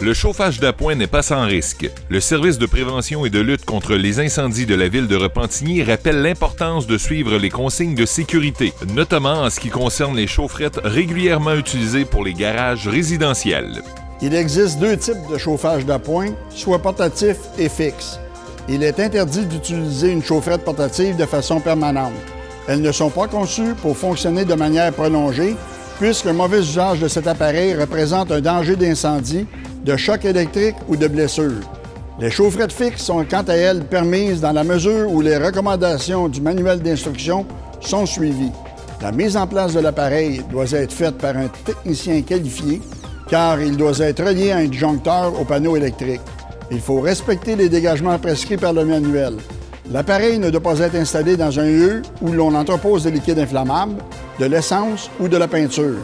Le chauffage d'appoint n'est pas sans risque. Le service de prévention et de lutte contre les incendies de la ville de Repentigny rappelle l'importance de suivre les consignes de sécurité, notamment en ce qui concerne les chaufferettes régulièrement utilisées pour les garages résidentiels. Il existe deux types de chauffage d'appoint, soit portatif et fixe. Il est interdit d'utiliser une chaufferette portative de façon permanente. Elles ne sont pas conçues pour fonctionner de manière prolongée, puisque le mauvais usage de cet appareil représente un danger d'incendie, de choc électrique ou de blessure. Les chaufferettes fixes sont quant à elles permises dans la mesure où les recommandations du manuel d'instruction sont suivies. La mise en place de l'appareil doit être faite par un technicien qualifié, car il doit être relié à un disjoncteur au panneau électrique. Il faut respecter les dégagements prescrits par le manuel. L'appareil ne doit pas être installé dans un lieu où l'on entrepose des liquides inflammables, de l'essence ou de la peinture.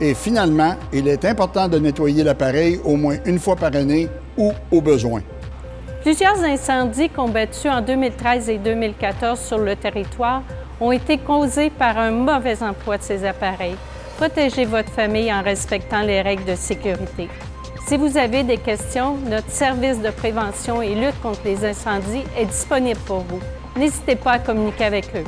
Et finalement, il est important de nettoyer l'appareil au moins une fois par année ou au besoin. Plusieurs incendies combattus en 2013 et 2014 sur le territoire ont été causés par un mauvais emploi de ces appareils. Protégez votre famille en respectant les règles de sécurité. Si vous avez des questions, notre service de prévention et lutte contre les incendies est disponible pour vous. N'hésitez pas à communiquer avec eux.